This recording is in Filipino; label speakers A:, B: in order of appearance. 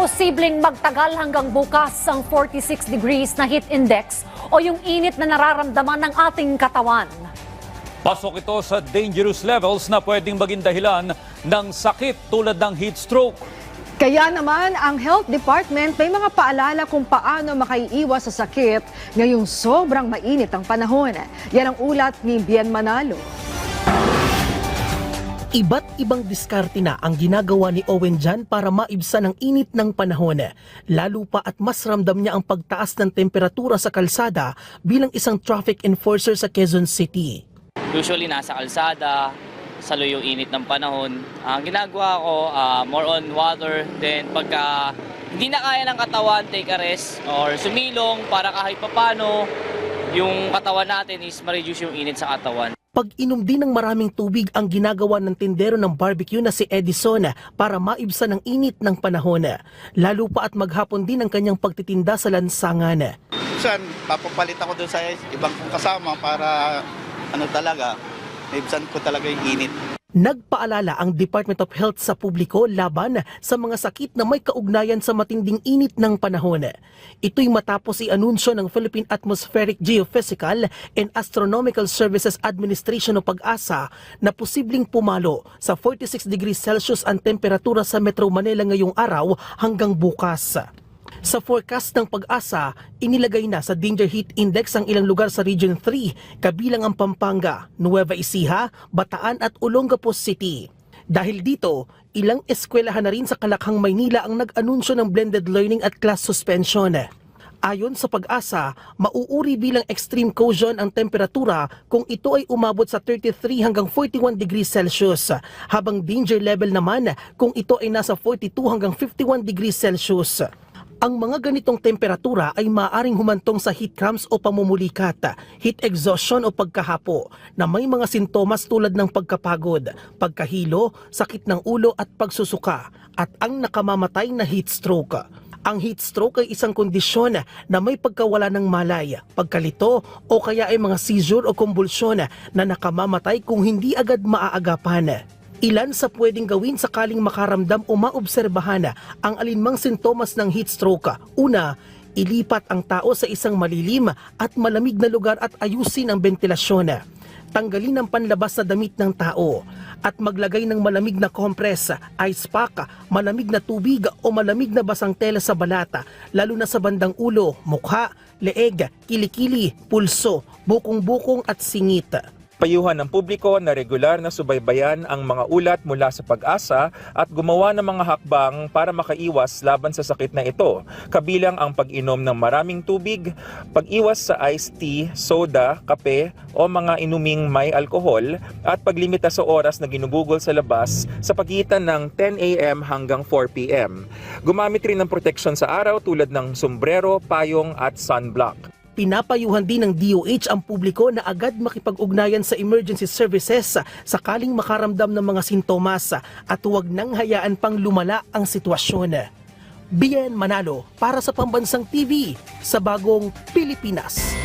A: Posibleng magtagal hanggang bukas ang 46 degrees na heat index o yung init na nararamdaman ng ating katawan.
B: Pasok ito sa dangerous levels na pwedeng maging dahilan ng sakit tulad ng heat stroke.
C: Kaya naman ang Health Department may mga paalala kung paano makaiiwas sa sakit ngayong sobrang mainit ang panahon. Yan ang ulat ni Bien Manalo.
D: Iba't ibang diskarte na ang ginagawa ni Owen dyan para maibsan ang init ng panahon. Lalo pa at mas ramdam niya ang pagtaas ng temperatura sa kalsada bilang isang traffic enforcer sa Quezon City.
E: Usually nasa kalsada, salo yung init ng panahon. Ang ginagawa ko, more on water. Then pagka hindi na kaya ng katawan, take a rest or sumilong para kahit papano yung katawan natin is ma-reduce yung init sa katawan.
D: Pag-inom din ng maraming tubig ang ginagawa ng tindero ng barbecue na si Edison para maibsan ang init ng panahon. Lalo pa at maghapon din ang kanyang pagtitinda sa lansangan.
F: Minsan, papapalit ako doon sa ibang kong kasama para maibsan ko talaga yung init.
D: Nagpaalala ang Department of Health sa publiko laban sa mga sakit na may kaugnayan sa matinding init ng panahon. Ito'y matapos i-anunsyo ng Philippine Atmospheric Geophysical and Astronomical Services Administration o PAGASA na posibleng pumalo sa 46 degrees Celsius ang temperatura sa Metro Manila ngayong araw hanggang bukas. Sa forecast ng PAGASA, inilagay na sa Danger Heat Index ang ilang lugar sa Region 3, kabilang ang Pampanga, Nueva Ecija, Bataan at Olongapo City. Dahil dito, ilang eskwelahan na rin sa Kalakhang, Maynila ang nag-anunsyo ng blended learning at class suspension. Ayon sa PAGASA, mauuri bilang extreme cold zone ang temperatura kung ito ay umabot sa 33 hanggang 41 degrees Celsius, habang danger level naman kung ito ay nasa 42 hanggang 51 degrees Celsius. Ang mga ganitong temperatura ay maaaring humantong sa heat cramps o pamumulikat, heat exhaustion o pagkahapo na may mga sintomas tulad ng pagkapagod, pagkahilo, sakit ng ulo at pagsusuka at ang nakamamatay na heat stroke. Ang heat stroke ay isang kondisyon na may pagkawala ng malay, pagkalito o kaya ay mga seizure o kumbulsyon na nakamamatay kung hindi agad maaagapan. Ilan sa pwedeng gawin sakaling makaramdam o maobserbahan ang alinmang sintomas ng heat stroke. Una, ilipat ang tao sa isang malilim at malamig na lugar at ayusin ang ventilasyon. Tanggalin ang panlabas sa damit ng tao at maglagay ng malamig na compress, ice pack, malamig na tubig o malamig na basang tela sa balata, lalo na sa bandang ulo, mukha, leeg, kilikili, pulso, bukong-bukong at singit.
G: Payuhan ng publiko na regular na subaybayan ang mga ulat mula sa PAGASA at gumawa ng mga hakbang para makaiwas laban sa sakit na ito, kabilang ang pag-inom ng maraming tubig, pag-iwas sa iced tea, soda, kape o mga inuming may alkohol at paglimita sa oras na ginugugol sa labas sa pagitan ng 10 a.m. hanggang 4 p.m. Gumamit rin ng proteksyon sa araw tulad ng sombrero, payong at sunblock.
D: Pinapayuhan din ng DOH ang publiko na agad makipag-ugnayan sa emergency services sakaling makaramdam ng mga sintomas at huwag nang hayaan pang lumala ang sitwasyon. Bien Manalo para sa Pambansang TV sa Bagong Pilipinas.